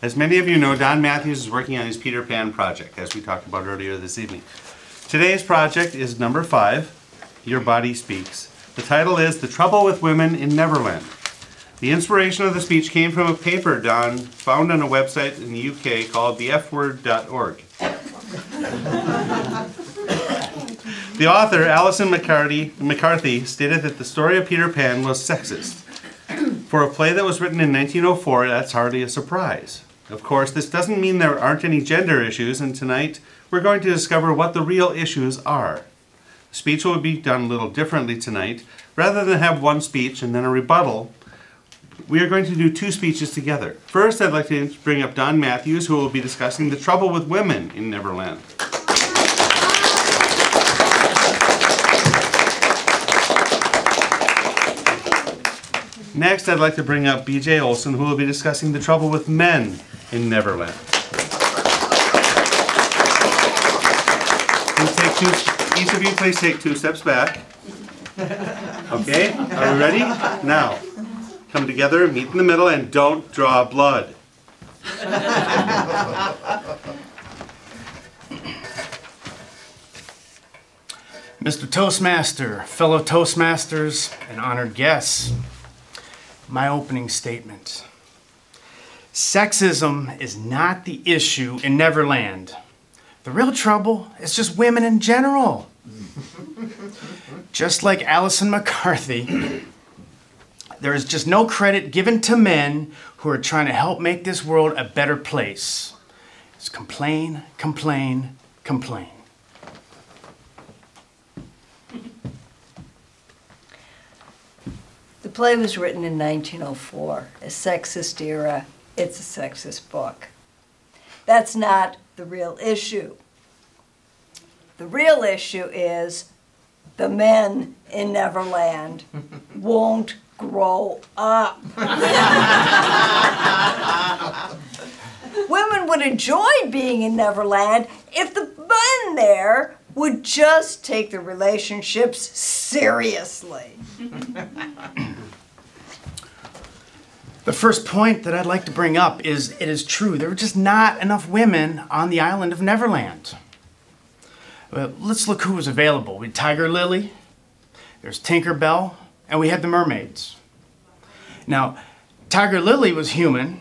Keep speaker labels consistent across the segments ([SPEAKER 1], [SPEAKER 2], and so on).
[SPEAKER 1] As many of you know, Don Mathews is working on his Peter Pan project, as we talked about earlier this evening. Today's project is number 5, Your Body Speaks. The title is The Trouble with Women in Neverland. The inspiration of the speech came from a paper Don found on a website in the UK called thefword.org. The author, Alison McCarthy, stated that the story of Peter Pan was sexist. For a play that was written in 1904, that's hardly a surprise. Of course, this doesn't mean there aren't any gender issues, and tonight we're going to discover what the real issues are. The speech will be done a little differently tonight. Rather than have one speech and then a rebuttal, we are going to do 2 speeches together. First, I'd like to bring up Don Mathews, who will be discussing the trouble with women in Neverland. Next, I'd like to bring up B.J. Olson, who will be discussing the trouble with men in Neverland. Each of you please take 2 steps back. Okay, are we ready? Now, come together, meet in the middle, and don't draw blood.
[SPEAKER 2] Mr. Toastmaster, fellow Toastmasters, and honored guests, my opening statement. Sexism is not the issue in Neverland. The real trouble is just women in general. Just like Alison McCarthy, there is just no credit given to men who are trying to help make this world a better place. It's complain, complain, complain.
[SPEAKER 3] The play was written in 1904, a sexist era. It's a sexist book. That's not the real issue. The real issue is the men in Neverland won't grow up. Women would enjoy being in Neverland if the men there would just take the relationships seriously.
[SPEAKER 2] The first point that I'd like to bring up is it is true. There were just not enough women on the island of Neverland. Well, let's look who was available. We had Tiger Lily, there's Tinker Bell, and we had the mermaids. Now, Tiger Lily was human,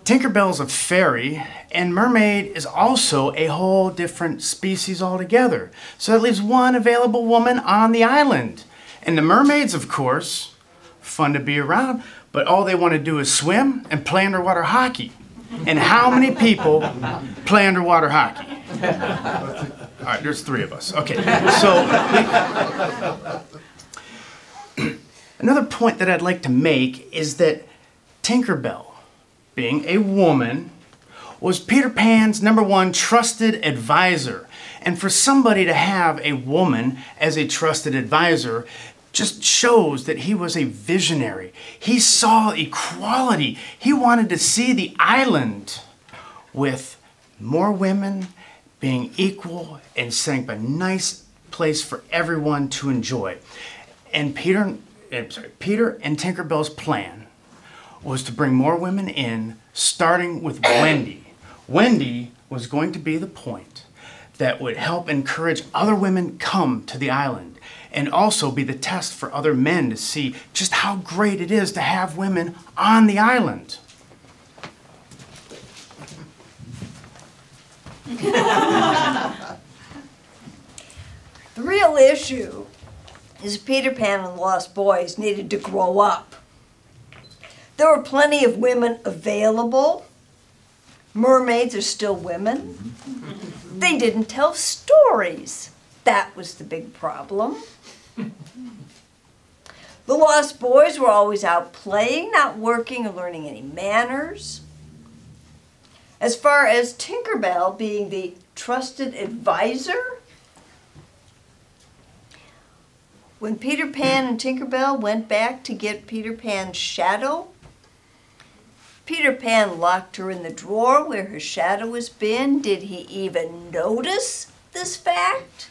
[SPEAKER 2] Tinker Bell's a fairy, and mermaid is also a whole different species altogether. So that leaves one available woman on the island. And the mermaids, of course, fun to be around, but all they want to do is swim and play underwater hockey. And how many people play underwater hockey? All right, there's 3 of us. Okay, so another point that I'd like to make is that Tinker Bell, being a woman, was Peter Pan's #1 trusted advisor. And for somebody to have a woman as a trusted advisor just shows that he was a visionary. He saw equality. He wanted to see the island with more women being equal and setting up a nice place for everyone to enjoy. And Peter and Tinkerbell's plan was to bring more women in, starting with Wendy. Wendy was going to be the point that would help encourage other women come to the island, and also be the test for other men to see just how great it is to have women on the island.
[SPEAKER 3] The real issue is Peter Pan and the Lost Boys needed to grow up. There were plenty of women available. Mermaids are still women. They didn't tell stories. That was the big problem. The Lost Boys were always out playing, not working or learning any manners. As far as Tinkerbell being the trusted advisor, when Peter Pan and Tinkerbell went back to get Peter Pan's shadow, Peter Pan locked her in the drawer where her shadow has been. Did he even notice this fact?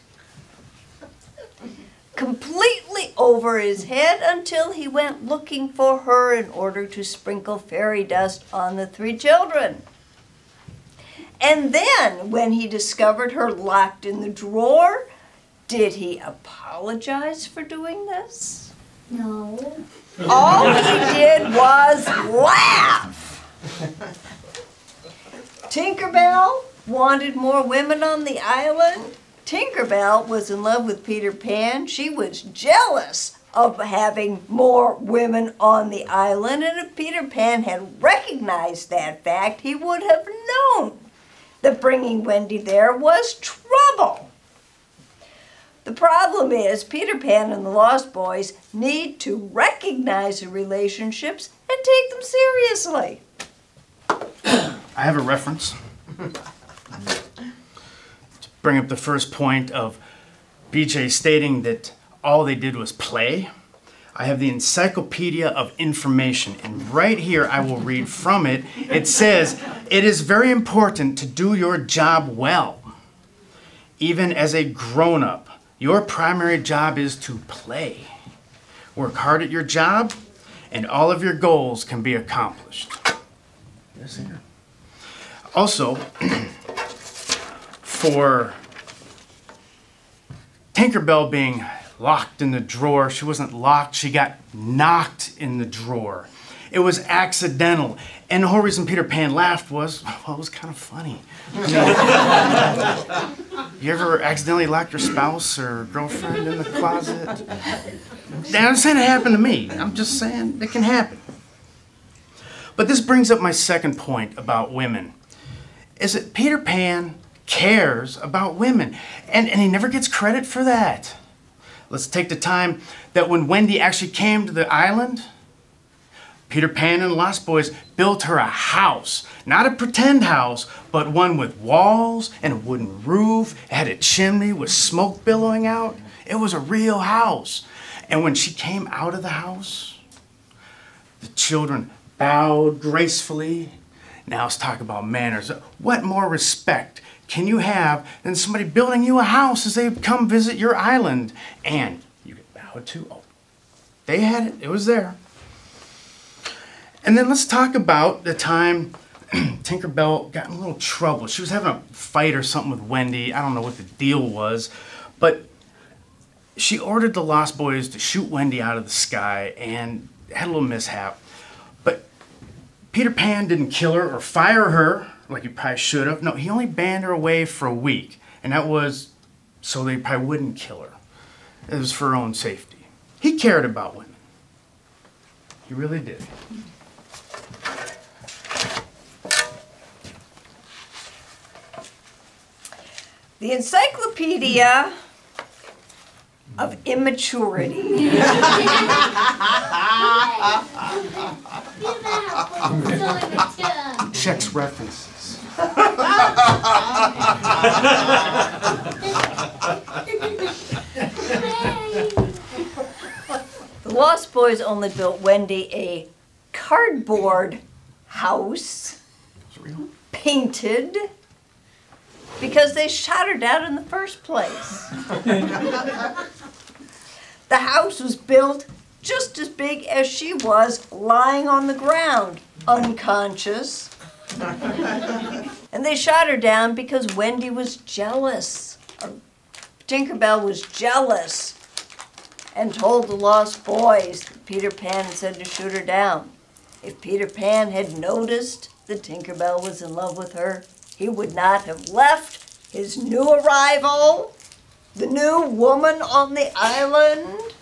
[SPEAKER 3] completely over his head until he went looking for her in order to sprinkle fairy dust on the 3 children. And then, when he discovered her locked in the drawer, did he apologize for doing this?
[SPEAKER 4] No.
[SPEAKER 3] All he did was laugh. Tinkerbell wanted more women on the island. Tinkerbell was in love with Peter Pan. She was jealous of having more women on the island, and if Peter Pan had recognized that fact, he would have known that bringing Wendy there was trouble. The problem is Peter Pan and the Lost Boys need to recognize the relationships and take them seriously.
[SPEAKER 2] I have a reference. To bring up the first point of BJ stating that all they did was play, I have the Encyclopedia of Information, and right here I will read from it. It says, "It is very important to do your job well. Even as a grown-up, your primary job is to play. Work hard at your job, and all of your goals can be accomplished." Yes, sir. Also, for Tinkerbell being locked in the drawer, she wasn't locked, she got knocked in the drawer. It was accidental. And the whole reason Peter Pan laughed was, well, it was kind of funny. You ever accidentally lock your spouse or girlfriend in the closet? I'm not saying it happened to me. I'm just saying it can happen. But this brings up my second point about women, is that Peter Pan cares about women, and he never gets credit for that. Let's take the time that when Wendy actually came to the island, Peter Pan and the Lost Boys built her a house. Not a pretend house, but one with walls and a wooden roof. It had a chimney with smoke billowing out. It was a real house. And when she came out of the house, the children bowed gracefully. Now let's talk about manners. What more respect can you have than somebody building you a house as they come visit your island? And you get bowed to. Oh, they had it. It was there. And then let's talk about the time Tinkerbell got in a little trouble. She was having a fight or something with Wendy. I don't know what the deal was, but she ordered the Lost Boys to shoot Wendy out of the sky and had a little mishap. But Peter Pan didn't kill her or fire her like he probably should have. No, he only banned her away for a week, and that was so they probably wouldn't kill her. It was for her own safety. He cared about women. He really did.
[SPEAKER 3] The Encyclopedia of Immaturity.
[SPEAKER 2] Checks references.
[SPEAKER 3] The Lost Boys only built Wendy a cardboard house, painted, because they shot her down in the first place. The house was built just as big as she was, lying on the ground, unconscious. And they shot her down because Wendy was jealous. Or Tinkerbell was jealous and told the Lost Boys that Peter Pan had said to shoot her down. If Peter Pan had noticed that Tinkerbell was in love with her, he would not have left his new arrival, the new woman on the island,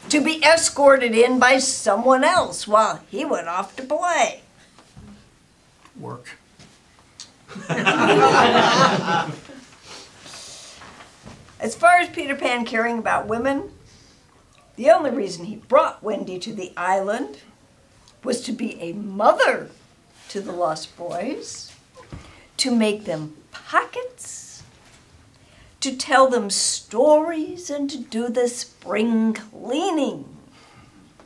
[SPEAKER 3] to be escorted in by someone else while he went off to play.
[SPEAKER 2] Work.
[SPEAKER 3] As far as Peter Pan caring about women, the only reason he brought Wendy to the island was to be a mother to the Lost Boys, to make them pockets, to tell them stories, and to do the spring cleaning.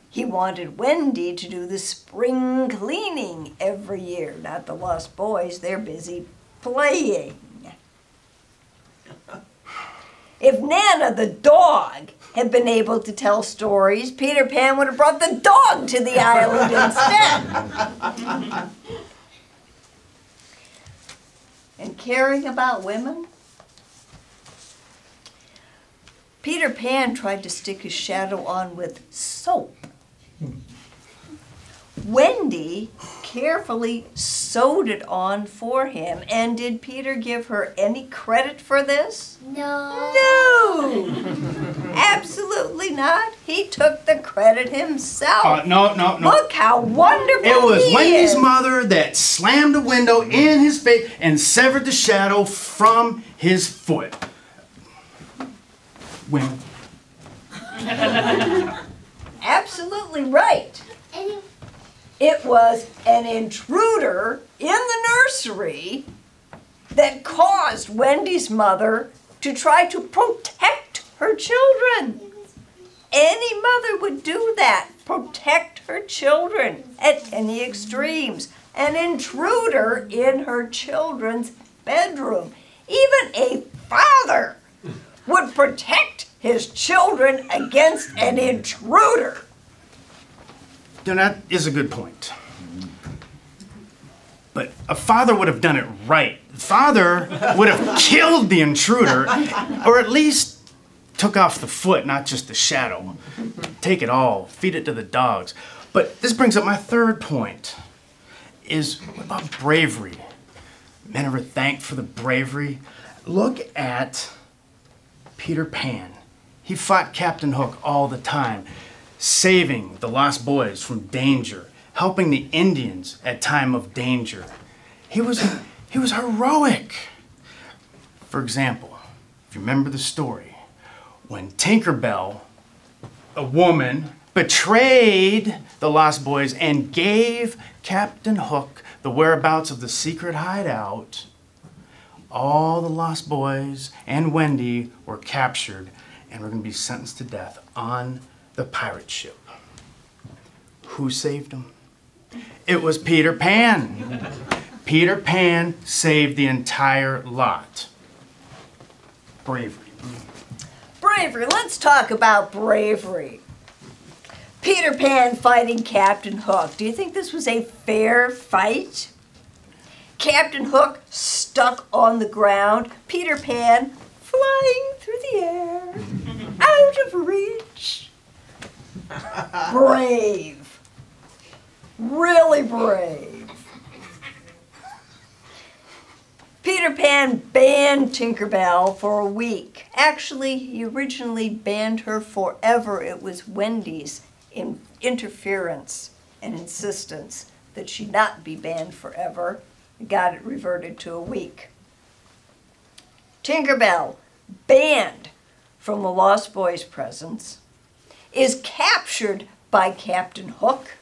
[SPEAKER 3] He wanted Wendy to do the spring cleaning every year, not the Lost Boys. They're busy playing. If Nana the dog had been able to tell stories, Peter Pan would have brought the dog to the island instead. And caring about women? Peter Pan tried to stick his shadow on with soap. Wendy carefully sewed it on for him. And did Peter give her any credit for this?
[SPEAKER 4] No.
[SPEAKER 3] No! Absolutely not. He took the credit himself.
[SPEAKER 2] No.
[SPEAKER 3] Look how wonderful
[SPEAKER 2] It was
[SPEAKER 3] he
[SPEAKER 2] Wendy's
[SPEAKER 3] is.
[SPEAKER 2] mother that slammed a window in his face and severed the shadow from his foot. Women.
[SPEAKER 3] Absolutely right.
[SPEAKER 4] Any-
[SPEAKER 3] It was an intruder in the nursery that caused Wendy's mother to try to protect her children. Any mother would do that, protect her children at any extremes. An intruder in her children's bedroom. Even a father would protect his children against an intruder.
[SPEAKER 2] Now, that is a good point. But a father would have done it right. The father would have killed the intruder, or at least took off the foot, not just the shadow. Take it all, feed it to the dogs. But this brings up my third point, is what about bravery? Men ever thanked for the bravery? Look at Peter Pan. He fought Captain Hook all the time, saving the lost boys from danger, helping the Indians at time of danger. He was heroic. For example, if you remember the story, when Tinkerbell, a woman, betrayed the lost boys and gave Captain Hook the whereabouts of the secret hideout, all the lost boys and Wendy were captured and were going to be sentenced to death on the pirate ship. Who saved them? It was Peter Pan. Peter Pan saved the entire lot. Bravery.
[SPEAKER 3] Bravery, let's talk about bravery. Peter Pan fighting Captain Hook. Do you think this was a fair fight? Captain Hook stuck on the ground, Peter Pan flying through the air, out of reach. Brave. Really brave. Peter Pan banned Tinkerbell for a week. Actually, he originally banned her forever. It was Wendy's interference and insistence that she not be banned forever. Got it reverted to a week. Tinkerbell, banned from the Lost Boys' presence, is captured by Captain Hook,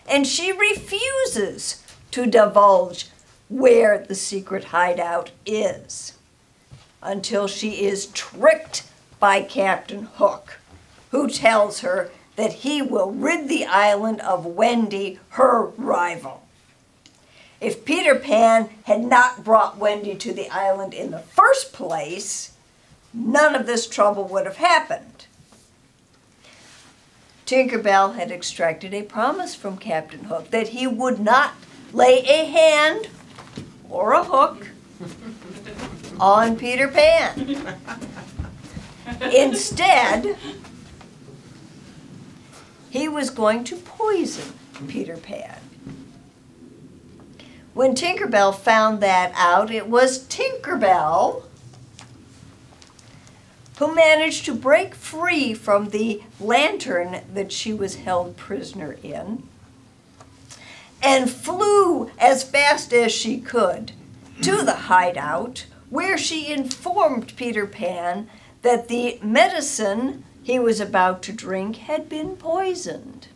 [SPEAKER 3] and she refuses to divulge where the secret hideout is until she is tricked by Captain Hook, who tells her that he will rid the island of Wendy, her rival. If Peter Pan had not brought Wendy to the island in the first place, none of this trouble would have happened. Tinkerbell had extracted a promise from Captain Hook that he would not lay a hand or a hook on Peter Pan. Instead, he was going to poison Peter Pan. When Tinkerbell found that out, it was Tinkerbell who managed to break free from the lantern that she was held prisoner in and flew as fast as she could to the hideout, where she informed Peter Pan that the medicine he was about to drink had been poisoned.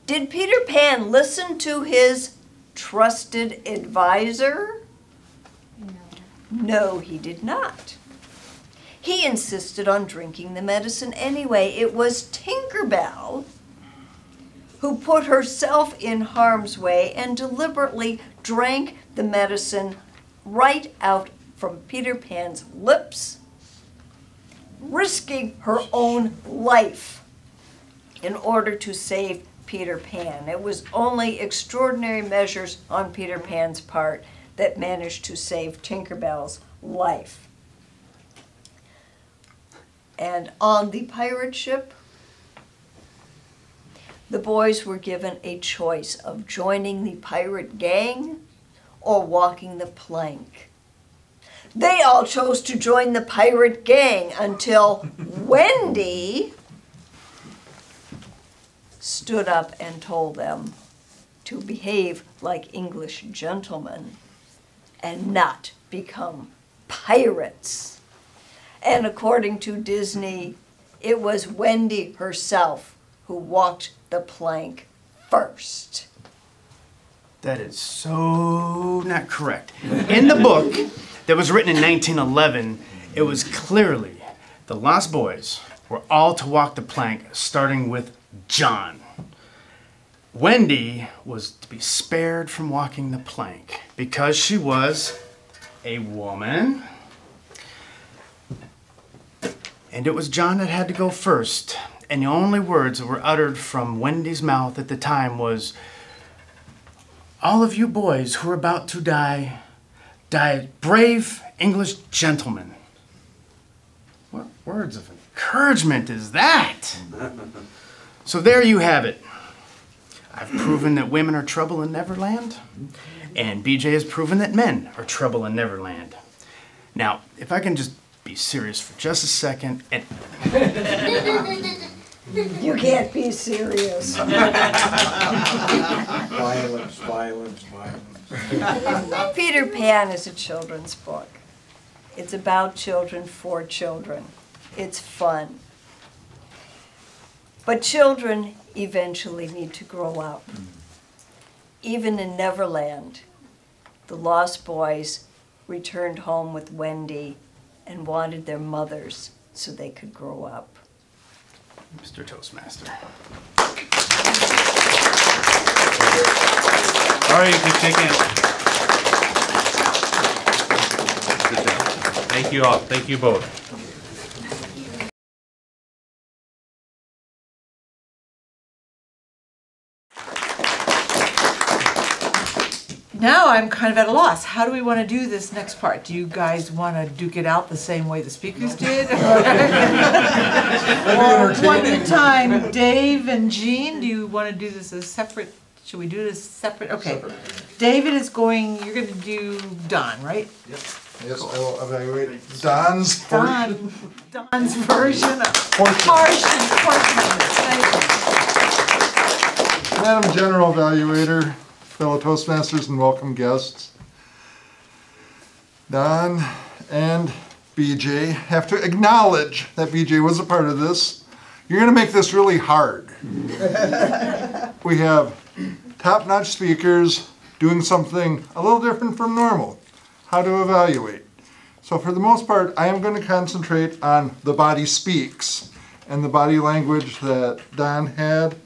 [SPEAKER 3] Did Peter Pan listen to his trusted advisor? No, he did not. He insisted on drinking the medicine anyway. It was Tinkerbell who put herself in harm's way and deliberately drank the medicine right out from Peter Pan's lips risking her own life in order to save Peter Pan. It was only extraordinary measures on Peter Pan's part that managed to save Tinkerbell's life. And on the pirate ship, the boys were given a choice of joining the pirate gang or walking the plank. They all chose to join the pirate gang until Wendy stood up and told them to behave like English gentlemen and not become pirates. And according to Disney, it was Wendy herself who walked the plank first.
[SPEAKER 2] That is so not correct. In the book that was written in 1911, it was clearly the Lost Boys were all to walk the plank, starting with John. Wendy was to be spared from walking the plank because she was a woman. And it was John that had to go first. And the only words that were uttered from Wendy's mouth at the time was, "All of you boys who are about to die, die brave English gentlemen." What words of encouragement is that? So there you have it. I've proven that women are trouble in Neverland, and BJ has proven that men are trouble in Neverland. Now, if I can just be serious for just a second, and
[SPEAKER 3] You can't be serious.
[SPEAKER 4] Violence, violence, violence.
[SPEAKER 3] Peter Pan is a children's book. It's about children for children. It's fun. But children eventually need to grow up. Even in Neverland, the Lost Boys returned home with Wendy and wanted their mothers so they could grow up.
[SPEAKER 2] Mr. Toastmaster.
[SPEAKER 1] All right, you can take it. Good job. Thank you all. Thank you both.
[SPEAKER 5] Now I'm kind of at a loss. How do we want to do this next part? Do you guys want to duke it out the same way the speakers did? Or one at a time? Dave and Jean, do you want to do this as separate? Should we do this separate? Okay. David is going, you're going to do Don, right?
[SPEAKER 4] Yep. Yes, I will evaluate Don's
[SPEAKER 5] Don's version of
[SPEAKER 4] portion.
[SPEAKER 5] portion of it.
[SPEAKER 4] Madam General Evaluator, fellow Toastmasters and welcome guests. Don and BJ have to acknowledge that BJ was a part of this. You're going to make this really hard. We have top-notch speakers doing something a little different from normal. How to evaluate. So for the most part, I am going to concentrate on the body speaks and the body language that Don had.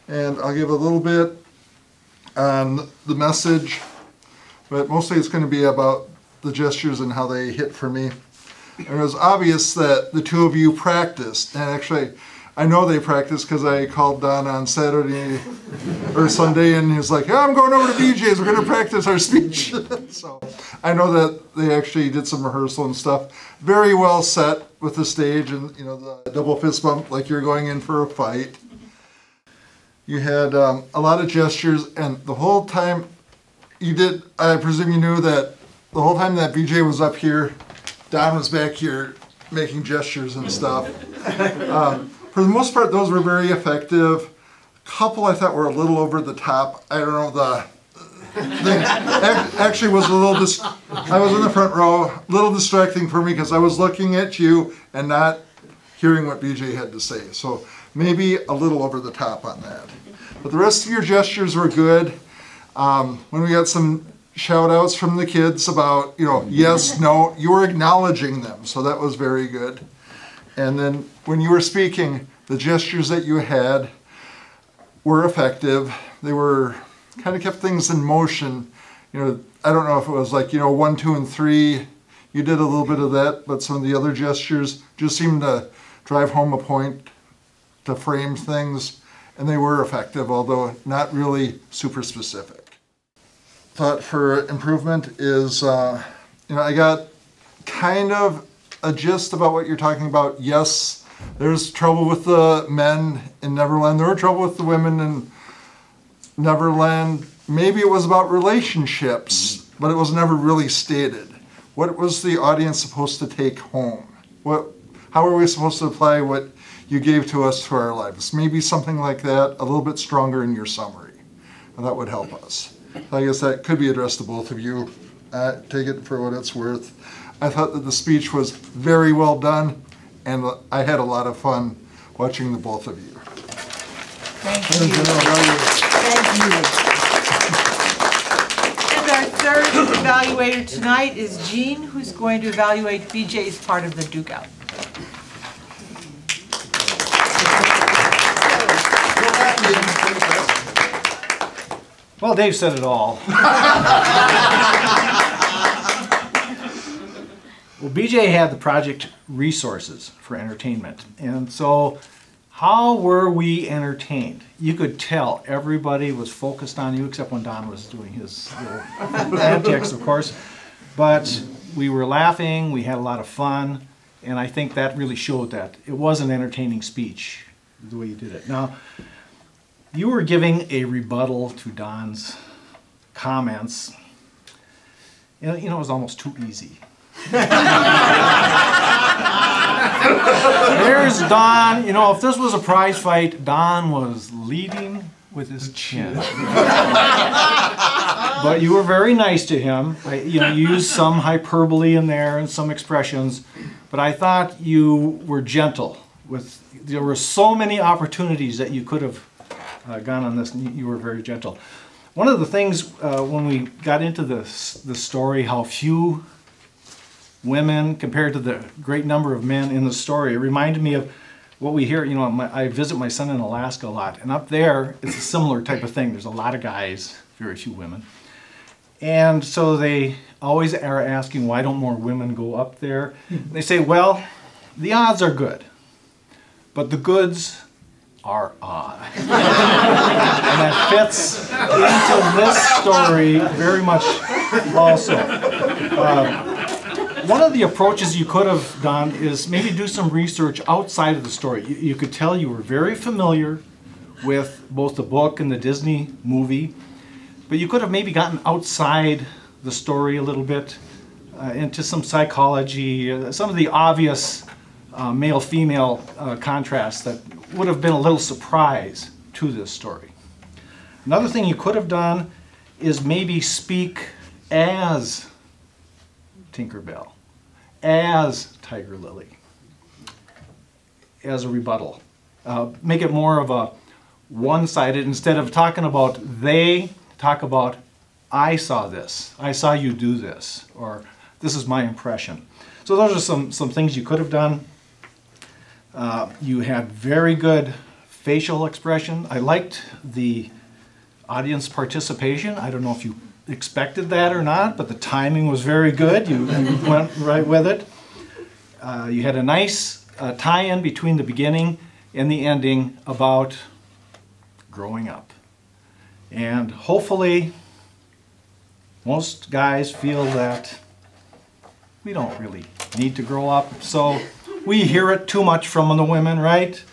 [SPEAKER 4] And I'll give a little bit on the message, but mostly it's going to be about the gestures and how they hit for me. And it was obvious that the two of you practiced, and actually I know they practiced because I called Don on Saturday or Sunday and he was like, yeah, I'm going over to BJ's, we're going to practice our speech. So I know that they actually did some rehearsal and stuff. Very well set with the stage and the double fist bump like you're going in for a fight. You had a lot of gestures, and the whole time you did, I presume you knew that the whole time that BJ was up here, Don was back here making gestures and stuff. For the most part, those were very effective. A couple I thought were a little over the top. I don't know, the thing actually was a little, I was in the front row, a little distracting for me because I was looking at you and not hearing what BJ had to say. So maybe a little over the top on that. But the rest of your gestures were good. When we got some shout outs from the kids about, yes, no, you were acknowledging them. So that was very good. And then when you were speaking, the gestures that you had were effective. They were kind of kept things in motion. I don't know if it was like, 1, 2, and 3, You did a little bit of that, but some of the other gestures just seemed to drive home a point, to frame things, and they were effective, although not really super specific. Thought for improvement is, I got kind of a gist about what you're talking about. Yes, there's trouble with the men in Neverland. There were trouble with the women in Neverland. Maybe it was about relationships, but it was never really stated. What was the audience supposed to take home? How are we supposed to apply what you gave to us to our lives? Maybe something like that, a little bit stronger in your summary. And that would help us. So I guess that could be addressed to both of you. Take it for what it's worth. I thought that the speech was very well done, and I had a lot of fun watching the both of you.
[SPEAKER 5] Thank you. Thank you. And our third evaluator tonight is Jean, who's going to evaluate BJ's part of the Duke Out.
[SPEAKER 6] Well, Dave said it all. Well, BJ had the project resources for entertainment. And so how were we entertained? You could tell everybody was focused on you, except when Don was doing his little antics, of course. But we were laughing, we had a lot of fun, and I think that really showed that it was an entertaining speech, the way you did it. Now, you were giving a rebuttal to Don's comments. It was almost too easy. There's Don. If this was a prize fight, Don was leading with his chin. But you were very nice to him. You used some hyperbole in there and some expressions, but I thought you were gentle. There were so many opportunities that you could have gone on this, and you were very gentle. One of the things when we got into the story, how few women compared to the great number of men in the story, it reminded me of what we hear. I visit my son in Alaska a lot, and up there it's a similar type of thing. There's a lot of guys, very few women, and so they always are asking, why don't more women go up there? They say, well, the odds are good, but the goods are on. And that fits into this story very much also. One of the approaches you could have done is maybe do some research outside of the story. You could tell you were very familiar with both the book and the Disney movie, but you could have maybe gotten outside the story a little bit, into some psychology, some of the obvious male-female contrasts that would have been a little surprise to this story. Another thing you could have done is maybe speak as Tinkerbell, as Tiger Lily, as a rebuttal. Make it more of a one-sided. Instead of talking about they, talk about I saw this, I saw you do this, or this is my impression. So those are some things you could have done. You had very good facial expression. I liked the audience participation. I don't know if you expected that or not, but the timing was very good. You went right with it. You had a nice tie-in between the beginning and the ending about growing up. And hopefully most guys feel that we don't really need to grow up. So we hear it too much from the women, right?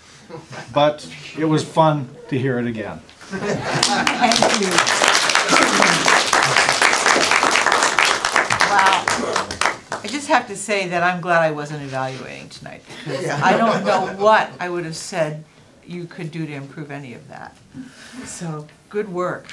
[SPEAKER 6] But it was fun to hear it again.
[SPEAKER 5] Thank you. Wow. I just have to say that I'm glad I wasn't evaluating tonight, because I don't know what I would have said you could do to improve any of that. So, good work.